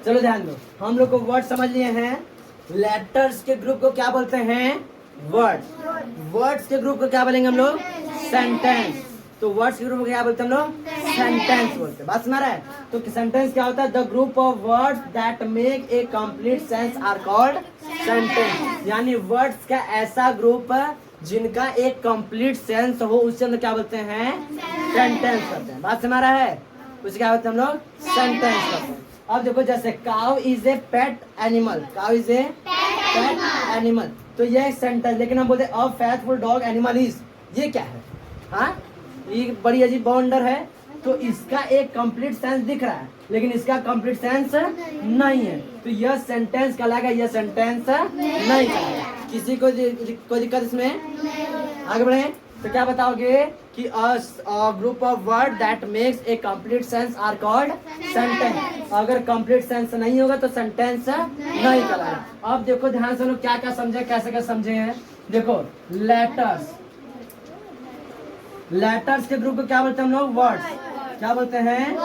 चलो ध्यान दो, हम लोग को वर्ड समझ लिए हैं। लेटर्स के ग्रुप को क्या बोलते हैं? वर्ड। वर्ड्स के ग्रुप को क्या बोलेंगे हम लोग? सेंटेंस। तो वर्ड्स के ग्रुप को क्या बोलते हैं हम लोग? सेंटेंस बोलते हैं। बात सुना रहा है? तो सेंटेंस क्या होता है? The group of words that make a complete sense are called sentence. यानी वर्ड्स का ऐसा ग्रुप जिनका एक कंप्लीट सेंस हो, उसे हम लोग क्या बोलते हैं? सेंटेंस करते हैं। बात सुना रहा है? उसे क्या बोलते हैं हम लोग? सेंटेंस करते हैं। अब देखो, जैसे cow is a pet animal. Cow is a pet animal, तो ये एक सेंटेंस। लेकिन हम बोलते हैं अ फेथफुल डॉग एनिमल इज, ये क्या है? हाँ, ये बड़ी अजीब बाउंडर है। तो इसका एक कंप्लीट सेंस दिख रहा है, लेकिन इसका कंप्लीट सेंस नहीं है। तो यह सेंटेंस कहलाएगा, यह सेंटेंस नहीं कहलाएगा। किसी को कोई दिक्कत इसमें? आगे बढ़े तो क्या बताओगे कि group of word that makes a complete sense are called sentence. अगर कंप्लीट सेंस नहीं होगा तो सेंटेंस नहीं कहलाएगा। अब देखो ध्यान से, लोग क्या क्या समझे, कैसे कैसे समझे हैं। देखो, लेटर्स, लेटर्स के ग्रुप को क्या बोलते हैं हम लोग? वर्ड्स। क्या बोलते हैं?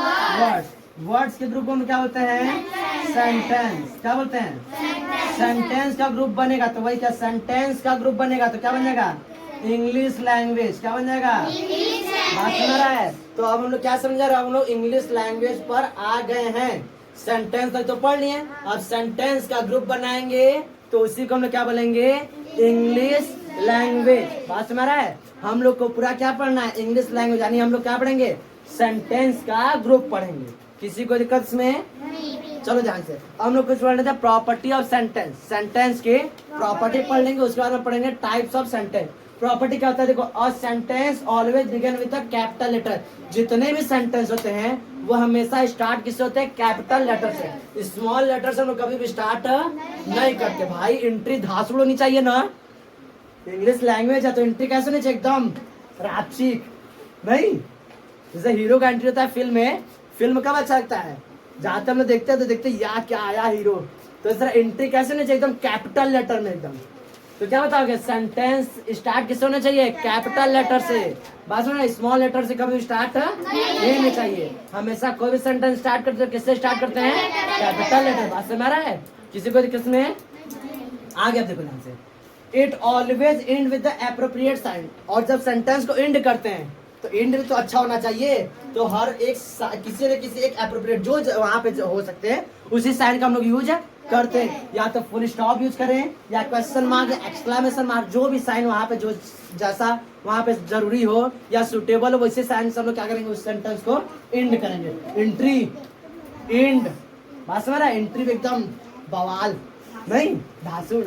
वर्ड्स। वर्ड्स के ग्रुप को हम क्या बोलते हैं? सेंटेंस। क्या बोलते हैं? सेंटेंस का ग्रुप बनेगा तो वही क्या? सेंटेंस का ग्रुप बनेगा तो क्या बन जाएगा? English language. क्या बन जाएगा? बात सुन रहा है? तो अब हम लोग क्या समझ रहे हैं? हम लोग इंग्लिश लैंग्वेज पर आ गए हैं। सेंटेंस तक तो पढ़ लिए, अब सेंटेंस का ग्रुप बनाएंगे तो उसी को हम लोग क्या बोलेंगे? English language. बात सुन रहा है? हम लोग को पूरा क्या पढ़ना है? English language. यानी हम लोग क्या पढ़ेंगे? सेंटेंस का ग्रुप पढ़ेंगे। किसी को दिक्कत इसमें? चलो ध्यान से, हम लोग कुछ पढ़ लेते हैं प्रॉपर्टी ऑफ सेंटेंस। सेंटेंस के प्रॉपर्टी पढ़ लेंगे, उसके बाद में पढ़ेंगे टाइप्स ऑफ सेंटेंस। प्रॉपर्टी क्या होता है? देखो, a sentence always begin with a capital letter. जितने भी सेंटेंस होते हैं वो हमेशा स्टार्ट किससे होते हैं? कैपिटल लेटर से। स्मॉल लेटर से हम लोग कभी भी स्टार्ट नहीं करते। भाई एंट्री धांसुड़ होनी चाहिए ना, इंग्लिश लैंग्वेज है तो एंट्री कैसे होनी चाहिए? एकदम रापचिक नहीं। जैसे हीरो का एंट्री होता है फिल्म में, फिल्म कब अच्छा लगता है? जहाँ तक हम लोग देखते हैं तो देखते हैं या क्या आया हीरो। तो इस तरह एंट्री कैसे होनी चाहिए? एकदम कैपिटल लेटर में एकदम। तो क्या बताओगे? सेंटेंस स्टार्ट किससे होना चाहिए? कैपिटल लेटर से। बात सुनो, स्मॉल लेटर से कभी स्टार्ट नहीं होना चाहिए। हमेशा कोई भी सेंटेंस स्टार्ट करते हैं किससे स्टार्ट करते हैं? Capital letter. बात समझ रहा है? किसी को दिक्कत में? आगे देखो ध्यान से, it always end with the appropriate sign. और जब सेंटेंस को एंड करते हैं तो एंड तो अच्छा होना चाहिए। तो हर एक किसी न किसी एक एप्रोप्रिएट जो वहां पे हो सकते हैं उसी साइन का हम लोग यूज करते हैं। या तो फुल स्टॉप यूज करें, या क्वेश्चन मार्क, या एक्सक्लेमेशन मार्क, जो भी साइन वहां पे जो जैसा वहां पे जरूरी हो या सुटेबल हो, वैसे साइन से हम लोग क्या करेंगे? उस सेंटेंस को एंड करेंगे। Entry, and. बात समझ रहा है? एंट्री भी एकदम बवाल नहीं, धासुड़।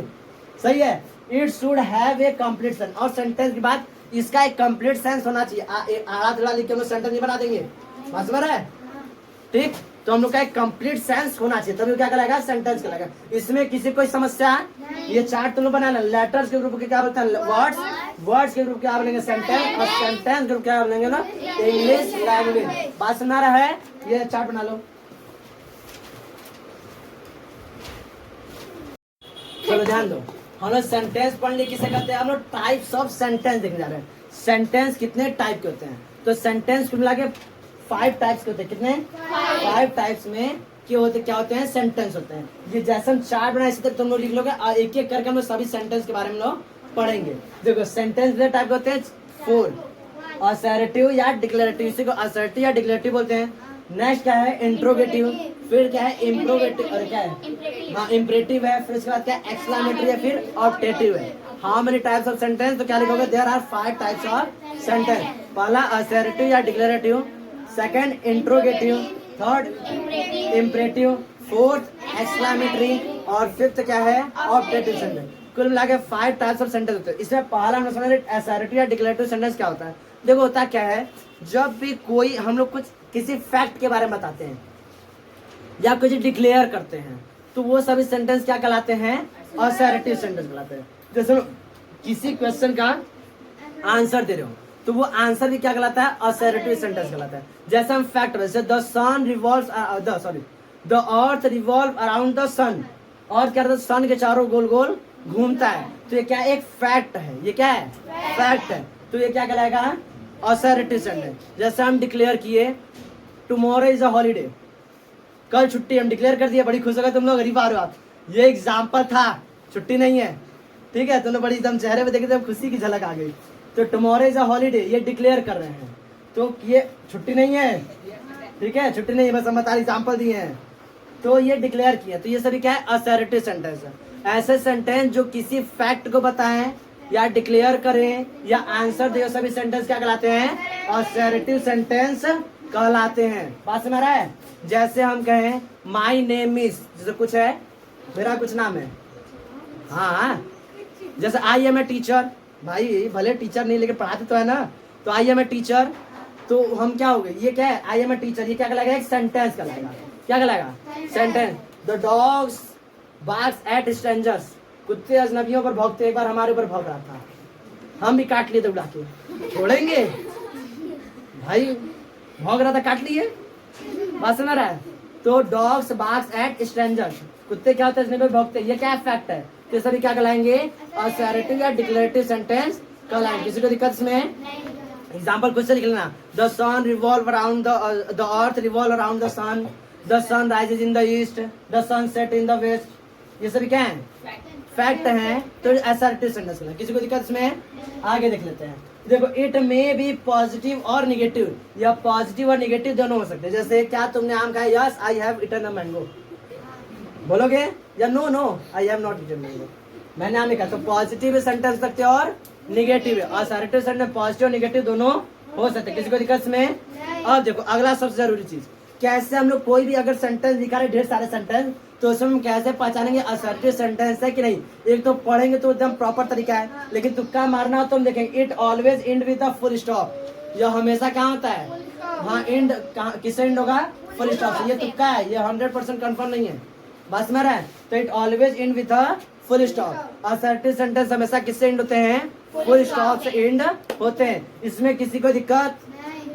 सही है। It should have a complete sense. और सेंटेंस की बात, इसका एक कंप्लीट सेंस होना चाहिए। आड़ा थोड़ा लिख के हम लोग सेंटेंस नहीं बना देंगे। बात समझ रहा है? ठीक, तो हम लोग का एक कंप्लीट सेंस होना चाहिए, तभी क्या कहलाएगा? सेंटेंस कहलाएगा। इसमें किसी कोई समस्या? ये चार्ट तुम लोग बना लेना। लेटर्स के ग्रुप के क्या बोलते हैं? वर्ड्स। वर्ड्स के ग्रुप क्या बोलेंगे? सेंटेंस। और सेंटेंस ग्रुप क्या बोलेंगे ना? English language. बात सुना रहा है? ये चार्ट बना लो। चलो ध्यान दो, हम लोग सेंटेंस पढ़ने किसे कहते हैं? हम लोग टाइप्स ऑफ सेंटेंस देखने जा रहे हैं। सेंटेंस कितने टाइप के होते हैं? तो सेंटेंस को मिला के 5 टाइप्स के होते हैं। कितने? 5 टाइप्स में क्या होते हैं? सेंटेंस होते हैं। ये जैसे हम चार्ट बनाए इसी तरह तुम लोग लिख लोगे, एक एक करके हम लोग सभी सेंटेंस के बारे में लोग पढ़ेंगे। देखो, सेंटेंस कितने टाइप के होते हैं? 4। असर्टिव या डिक्लेरेटिव, इसी को असर्टिव या डिक्लेरेटिव बोलते हैं। नेक्स्ट क्या है? इंट्रोगेटिव। फिर क्या है? इम्प्रोगेटिव। और क्या है? हाँ, इम्परेटिव है। फिर उसके बाद क्या? एक्सक्लेमेटरी है। फिर ऑब्जेक्टिव है। How many types of sentence? तो क्या लिखोगे? There are 5 types of sentence. पहला असर्टिव या declarative, second interrogative, third imperative, fourth exclamatory, और फिफ्थ क्या है? Objective sentence. कुल मिला के 5 टाइप्स ऑफ सेंटेंस होते हैं। इसमें पहला हम समझ रहे असर्टिव या डिक्लेरेटिव सेंटेंस क्या होता है। देखो, होता क्या है, जब भी कोई हम लोग कुछ किसी फैक्ट के बारे में बताते हैं या कुछ डिक्लेयर करते हैं तो वो सभी सेंटेंस क्या कहलाते हैं? असर्टिव सेंटेंस कहलाते हैं। जैसे किसी क्वेश्चन का आंसर दे रहे हो तो वो आंसर भी क्या कहलाता है? असर्टिव सेंटेंस कहलाता है। जैसे हम फैक्ट, जैसे the sun revolves the earth revolve around the sun. और क्या रहता है? सन के चारों गोल गोल घूमता है। तो ये क्या? एक फैक्ट है। ये क्या है? फैक्ट है। तो ये क्या कहलाएगा? Assertive sentence. जैसे हम डिक्लेयर किए टुमारो इज अ हॉलीडे, कल छुट्टी हम डिक्लेयर कर दिया, बड़ी खुश हो गए तुम लोग, गरीब आ रहे हो आप। ये एग्जाम्पल था, छुट्टी नहीं है, ठीक है। तुम लोग बड़ी एकदम चेहरे पे देखे थे, खुशी की झलक आ गई। तो टुमारो इज अ हॉलीडे, ये डिक्लेयर कर रहे हैं, तो ये छुट्टी नहीं है, ठीक है, छुट्टी नहीं है, बस हम बता एग्जाम्पल दिए हैं, तो ये डिक्लेयर किया। तो ये सभी क्या है, असर्टिव सेंटेंस है। ऐसे सेंटेंस जो किसी फैक्ट को बताएं या डिक्लेयर करें या आंसर दे, सभी सेंटेंस क्या कहलाते हैं, असर्टिव सेंटेंस कहलाते हैं। बात समझ रहा है? जैसे हम कहें माई नेम इज, जैसे कुछ है, मेरा कुछ नाम है, हाँ, जैसे आई एम ए टीचर, भाई भले टीचर नहीं लेकिन पढ़ाते तो है ना, तो आई एम ए टीचर, तो हम क्या हो गए, ये क्या है, आई एम ए टीचर, ये क्या कहलाएगा, एक सेंटेंस कहलाएगा। क्या कहलाएगा, sentence. The dogs barks at strangers, कुत्ते अजनबियों पर भौंकते, एक बार हमारे ऊपर भौंक रहा था, हम भी काट लिए थे उड़ा के, छोड़ेंगे भाई, भौंक रहा था काट लिए, बात समझ रहा है? तो डॉग्स बार्क्स एट स्ट्रेंजर्स, कुत्ते क्या होते हैं, अजनबी पर भौंकते, ये क्या फैक्ट है, तो सभी क्या कहलाएंगे, असर्टिव या डिक्लेरेटिव सेंटेंस कहलाएंगे। किसी को दिक्कत इसमें? एग्जाम्पल खुद से लिख लेना। The sun revolve around the earth revolve around the sun, the sun rises in the east, the sun set in the west, ये सभी क्या है, फैक्ट हैं, तो असर्टिव सेंटेंस कहलाएंगे। किसी को दिक्कत इसमें? आगे देख लेते हैं। देखो, इट मे बी पॉजिटिव और निगेटिव, या पॉजिटिव और निगेटिव दोनों हो सकते हैं। जैसे क्या तुमने आम खाया, yes I have eaten a mango, बोलोगे, या no no I have not eaten mango, मैंने आम नहीं खाया। तो पॉजिटिव सेंटेंस सकते हैं और निगेटिव है, असर्टिव सेंटेंस पॉजिटिव और निगेटिव दोनों हो सकते हैं। किसी को दिक्कत इसमें? अब देखो अगला सबसे जरूरी चीज, कैसे हम लोग कोई भी अगर सेंटेंस दिखा रहे, ढेर सारे सेंटेंस, तो उसमें हम कैसे पहचानेंगे असर्टिव सेंटेंस है कि नहीं। एक तो पढ़ेंगे तो एकदम प्रॉपर तरीका है, लेकिन तुक्का मारना हो तो हम देखेंगे it always end with a full stop, यह हमेशा क्या होता है, हाँ एंड, किससे एंड होगा, फुल स्टॉप से। ये तुक्का है, ये 100% कंफर्म नहीं है, बस में रहा है। तो it always end with a full stop, assertive sentence हमेशा किससे एंड होते हैं, फुल स्टॉप से एंड होते हैं। इसमें किसी को दिक्कत?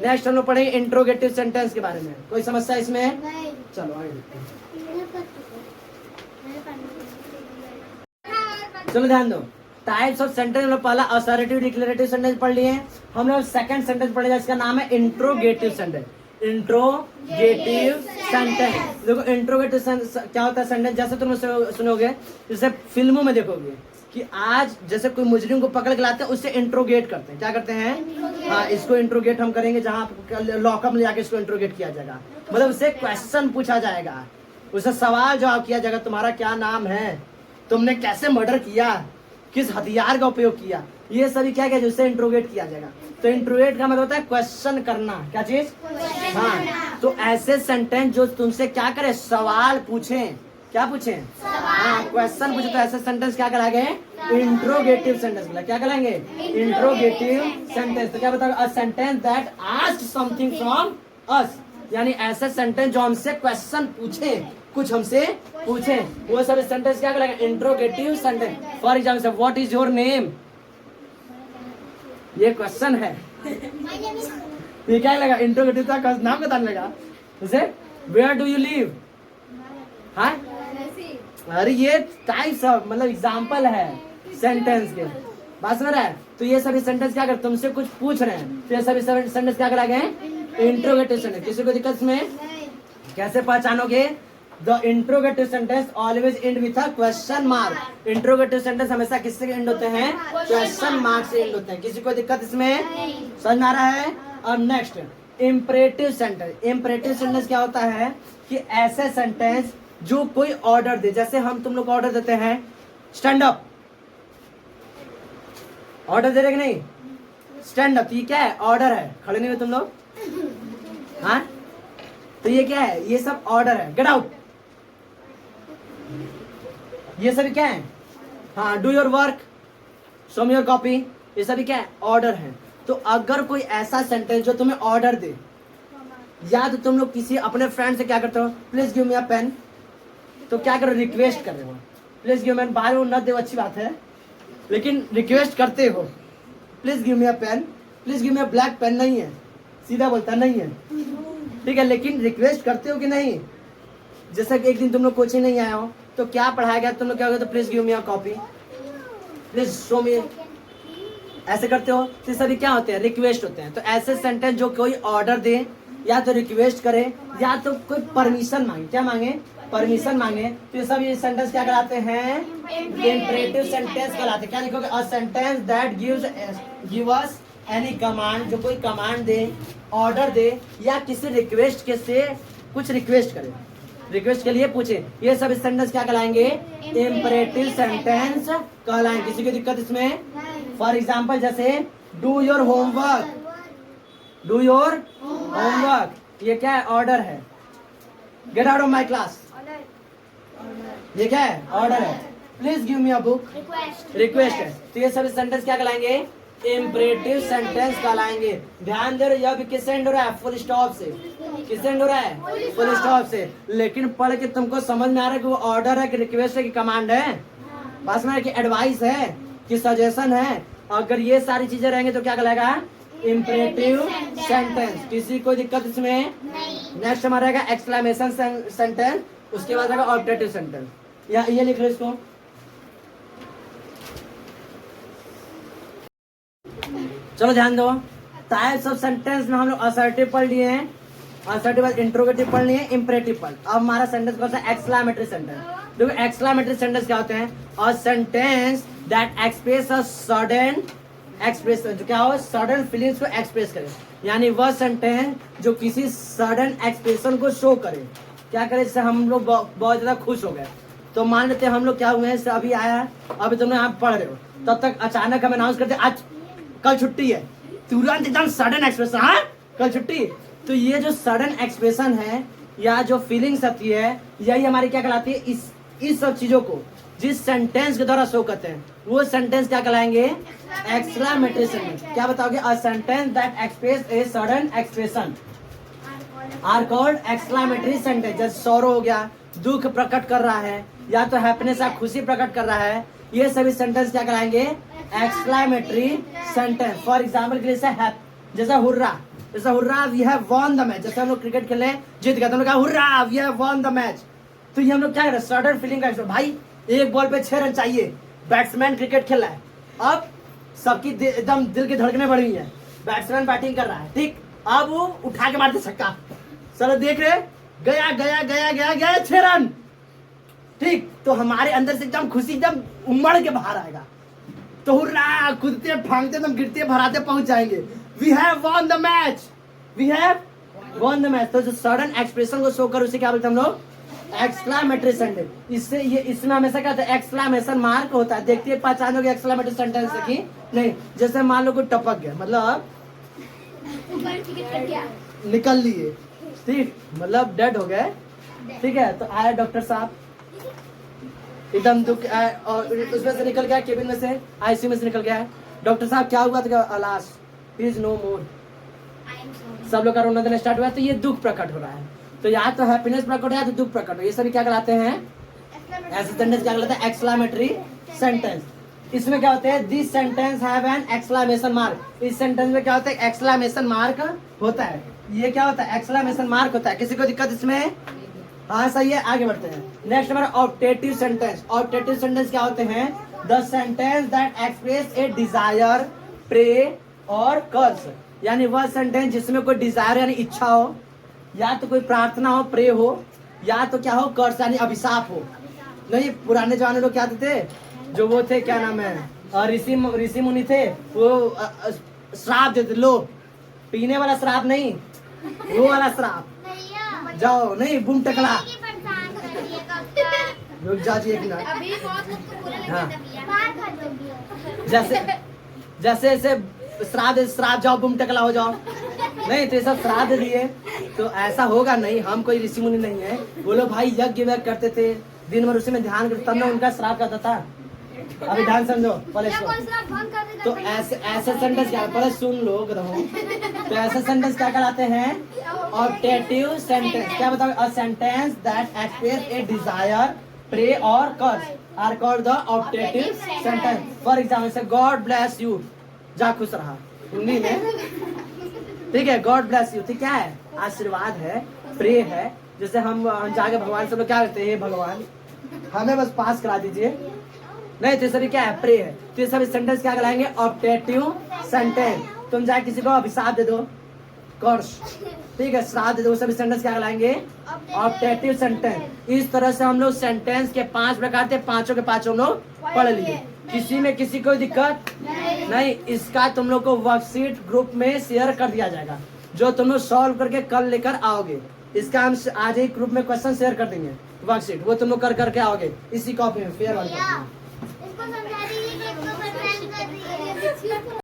नेक्स्ट हम लोग पढ़ेंगे इंट्रोगेटिव सेंटेंस के बारे में, कोई समस्या इसमें? चलो आगे देखते हैं। चलो ध्यान दो, टाइप्स ऑफ सेंटेंस हम लोग पहला असर्टिव डिक्लेरेटिव सेंटेंस पढ़ लिए हैं। हम लोग सेकंड सेंटेंस पढ़ेगा, इसका नाम है इंट्रोगेटिव सेंटेंस। इंट्रोगेटिव सेंटेंस, देखो इंट्रोगेटिव क्या होता है सेंटेंस, जैसे तुम सुनोगे, जैसे फिल्मों में देखोगे कि आज जैसे कोई मुजरिम को पकड़ के लाते हैं, उससे इंट्रोगेट करते हैं, क्या करते हैं, हाँ इसको इंट्रोगेट हम करेंगे, जहाँ लॉकअप में जाके इसको इंट्रोगेट किया जाएगा, मतलब उससे क्वेश्चन पूछा जाएगा, उससे सवाल जवाब किया जाएगा, तुम्हारा क्या नाम है, तुमने कैसे मर्डर किया, किस हथियार का उपयोग किया, ये सभी क्या क्या जिससे इंट्रोगेट किया जाएगा। तो इंट्रोगेट का मतलब होता है क्वेश्चन करना, क्या चीज, हाँ। तो ऐसे सेंटेंस जो तुमसे क्या करे, सवाल पूछे, क्या पूछे, हाँ क्वेश्चन पूछे, तो ऐसे सेंटेंस क्या कहलाएंगे, इंट्रोगेटिव सेंटेंस। क्या कहलाएंगे, इंट्रोगेटिव सेंटेंस। तो क्या बताओ, a sentence that ask something from us, यानी ऐसे सेंटेंस जो हमसे क्वेश्चन पूछे, कुछ हमसे पूछे, वो सब सेंटेंस क्या कहलाएगा, interrogative sentence. For example, what is your name, ये क्वेश्चन है, ये क्या लगा, इंट्रोगेटिव का नाम बताने लगा। जैसे वेयर डू यू लिव, हाँ, अरे ये टाइप्स ऑफ मतलब एग्जाम्पल है सेंटेंस के, बात समझ रहा है। तो ये सभी सेंटेंस क्या कर, तुमसे कुछ पूछ रहे हैं, तो ये सभी सेंटेंस क्या कहलाएंगे, इंट्रोगेटिव सेंटेंस। किसी को दिक्कत में? कैसे पहचानोगे, the interrogative sentence always end with a question mark. Interrogative sentence हमेशा किससे एंड होते हैं, क्वेश्चन मार्क से एंड होते हैं। किसी को दिक्कत इसमें? समझ आ रहा है। अब next imperative sentence. Imperative sentence क्या होता है कि ऐसे सेंटेंस जो कोई ऑर्डर दे, जैसे हम तुम लोग ऑर्डर देते हैं स्टैंड अप, ऑर्डर दे रहे कि नहीं, स्टैंड अप, ये क्या है, ऑर्डर है, खड़े नहीं हुए तुम लोग, हाँ, तो ये क्या है, ये सब ऑर्डर है। गेट आउट, ये सभी क्या है, हाँ, do your work, show me your copy, ये सभी क्या है, ऑर्डर है। तो अगर कोई ऐसा सेंटेंस जो तुम्हें ऑर्डर दे, या तो तुम लोग किसी अपने फ्रेंड से क्या करते हो, please give me a pen, तो क्या करो, रिक्वेस्ट कर रहे हो, प्लीज गिव मी, बाहर वो न दे अच्छी बात है, लेकिन रिक्वेस्ट करते हो, please give me a pen, please give me a black pen, नहीं है, सीधा बोलता नहीं है, ठीक है, लेकिन रिक्वेस्ट करते हो कि नहीं। जैसे कि एक दिन तुम लोग कोचिंग नहीं आए हो, तो क्या पढ़ाया गया, तुम लोग क्या होगा, तो please give me a copy, please show मी, ऐसे करते हो, तो सभी क्या होते हैं, रिक्वेस्ट होते हैं। तो ऐसे सेंटेंस जो कोई ऑर्डर दे या तो रिक्वेस्ट करे, या तो कोई परमिशन मांगे। क्या मांगे? परमिशन मांगे। तो ये सब ये सेंटेंस क्या कहलाते हैं? इंपरेटिव सेंटेंस कहलाते हैं। क्या लिखोगे? अ sentence that give us any command, जो कोई कमांड दे, ऑर्डर दे, या किसी रिक्वेस्ट के से कुछ रिक्वेस्ट करे, रिक्वेस्ट के लिए पूछे, ये सब सेंटेंस क्या कहलाएंगे? इंपरेटिव सेंटेंस कहलाएंगे। किसी को दिक्कत इसमें? फॉर एग्जाम्पल जैसे do your homework, do your homework, ये क्या है? ऑर्डर है। Get out of my class, ये क्या है? ऑर्डर है। Please give me a book, request है। तो ये सब सेंटेंस क्या कहलाएंगे? इंपरेटिव सेंटेंस कहलाएंगे। ध्यान दे रहे, यह भी किससे एंड हो रहा है? फुल स्टॉप से। किससे एंड हो रहा है? फुल स्टॉप से। लेकिन पढ़ के तुमको समझ में आ रहा है कि वो ऑर्डर है कि रिक्वेस्ट है कि कमांड है, पास में कि एडवाइस है कि सजेशन है। अगर ये सारी चीजें रहेंगे तो क्या कहलाएगा? Imperative sentence. किसी को दिक्कत इसमें? नेक्स्ट हमारा रहेगा एक्सक्लेमेशन सेंटेंस, उसके बाद रहेगा ऑब्जेक्टिव सेंटेंस। या ये लिख लो इसको। चलो ध्यान दो, टाइप्स ऑफ सेंटेंस में हम लोग असर्टिव पढ़ लिए हैं, असर्टिव बाद इंट्रोगेटिव पढ़ लिए, इंपरेटिव पढ़। अब हमारा सेंटेंस कौन सा? Exclamatory sentence. देखो एक्सक्लेमेटरी सेंटेंस क्या होते हैं? अ sentence that express a sudden express, जो क्या हो? सडन फीलिंग्स को एक्सप्रेस करे, यानी वह सेंटेंस जो किसी सडन एक्सप्रेशन को शो करे। क्या करे? जैसे हम लोग बहुत ज्यादा खुश हो गए, तो मान लेते हैं हम लोग क्या हुए हैं, अभी आया, अभी तुम लोग यहाँ पढ़ रहे हो, तब तक अचानक हम अनाउंस करते आज कल छुट्टी है, तुरंत एकदम सडन एक्सप्रेशन, हाँ कल छुट्टी। तो ये जो सडन एक्सप्रेशन है या जो फीलिंग्स आती है, यही हमारी क्या कहलाती है? इस सब चीजों को जिस सेंटेंस के द्वारा शो करते हैं, वो सेंटेंस क्या कहलाएंगे? Exclamatory sentence. क्या बताओगे? A sentence that express a sudden expression are called exclamatory sentence. जैसे सौरो हो गया, दुख प्रकट कर रहा है, या तो हैप्पीनेस या खुशी प्रकट कर रहा है, ये सभी सेंटेंस क्या कहलाएंगे? Exclamatory sentence. फॉर एग्जाम्पल के लिए जैसा हुर्रा, जैसा hurrah we have won the match. जैसे हम लोग क्रिकेट खेले, जीत गए, तो हम लोग कहा hurrah we have won the match. तो ये हम लोग क्या कर रहे हैं? सडन फीलिंग का भाई एक बॉल पे 6 रन चाहिए, बैट्समैन क्रिकेट खेल रहा है, अब सबकी एकदम दिल की धड़कनें बढ़ गई है, बैट्समैन बैटिंग कर रहा है, ठीक, अब वो उठा के मारते छक्का, चलो देख रहे, गया गया गया गया गया 6 रन, ठीक। तो हमारे अंदर से एकदम खुशी एकदम उमड़ के बाहर आएगा, तो हुर्रा, कूदते फांगते एकदम गिरते भराते पहुंच जाएंगे, we have won the match, we have won the match. तो जो सडन एक्सप्रेशन को शो कर उसे क्या बोलते हैं हम लोग? Exclamatory sentence. इससे ये इसमें हमेशा क्या होता है? एक्सक्लेमेशन मार्क होता है। देखते हैं पहचानोगे एक्सक्लेमेटरी सेंटेंस से कि नहीं। जैसे मान लो कोई टपक गया, मतलब निकल लिए, ठीक, मतलब डेड हो गए, ठीक है। तो आया डॉक्टर साहब, एकदम दुख और उसमें से निकल गया, केबिन में से, आईसीयू में से निकल गया है। डॉक्टर साहब क्या हुआ? तो अलास ही इज नो मोर, सब लोग का रोना देना स्टार्ट हुआ। तो ये दुख प्रकट हो रहा है, तो या तो हैप्पीनेस प्रकट हो या तो दुख प्रकट हो, ये सभी क्या कहलाते हैं? ऐसे सेंटेंस क्या कहलाते हैं? Exclamatory sentence. इसमें क्या होते हैं? This sentence have an exclamation mark. इस सेंटेंस में क्या होता है? एक्सक्लेमेशन मार्क होता है। ये क्या होता है? एक्सक्लेमेशन मार्क होता है। किसी को दिक्कत इसमें? हाँ सही है, आगे बढ़ते हैं। नेक्स्ट हमारा ऑब्जेक्टिव सेंटेंस। ऑब्जेक्टिव सेंटेंस क्या होते हैं? The sentence that express a desire, pray और कर्स, यानी वह सेंटेंस जिसमें कोई डिजायर यानी इच्छा हो, या तो कोई प्रार्थना हो, प्रे हो, या तो क्या हो? कर्स यानी अभिशाप हो। नहीं, पुराने जमाने लोग क्या थे, जो वो थे, क्या नाम है, ऋषि मुनि थे, वो श्राप देते, लो पीने वाला श्राप नहीं, वो वाला श्राप, जाओ नहीं बूम टकला, रुक जाओ एक मिनट। हाँ, जैसे ऐसे श्राप जाओ, बुम टकला हो जाओ, नहीं तो ये सब श्राद्ध दिए, तो ऐसा होगा नहीं। हम कोई ऋषि मुनि नहीं है। वो लोग भाई यज्ञ करते थे, दिन भर उसी में ध्यान करते, तब ना उनका श्राप करता था। अभी ध्यान समझो पहले, तो ऐसे सेंटेंस क्या, पहले सुन लो रहो। तो ऐसे सेंटेंस क्या कहलाते हैं? Objective sentence. क्या बताओ? A sentence that express a desire, pray और curse are called the objective sentence. For example say God bless you, जा खुश रहा, हिंदी में, ठीक है। गॉड ब्लेस यू, ठीक, क्या है? आशीर्वाद है, प्रे है। जैसे हम जाके भगवान से लोग क्या करते हैं? हे भगवान हमें बस पास करा दीजिए, नहीं तो सभी क्या है? प्रे है। तो ये सभी सेंटेंस क्या कहलाएंगे? Objective sentence. तुम जाके किसी को अभिशाप दे दो, कर्स। ठीक है, श्राद्ध वो सभी सेंटेंस क्या कहलाएंगे? Optative sentence. इस तरह से हम लोग सेंटेंस के 5 प्रकार थे, पांचों के पांचों हम लोग पढ़ लिए। किसी में किसी को दिक्कत नहीं। इसका तुम लोग को वर्कशीट ग्रुप में शेयर कर दिया जाएगा, जो तुम लोग सॉल्व करके कल लेकर आओगे। इसका हम आज ही ग्रुप में क्वेश्चन शेयर कर देंगे, वर्कशीट वो तुम लोग कर करके आओगे इसी कॉपी में, फेयर वाली कॉपी में।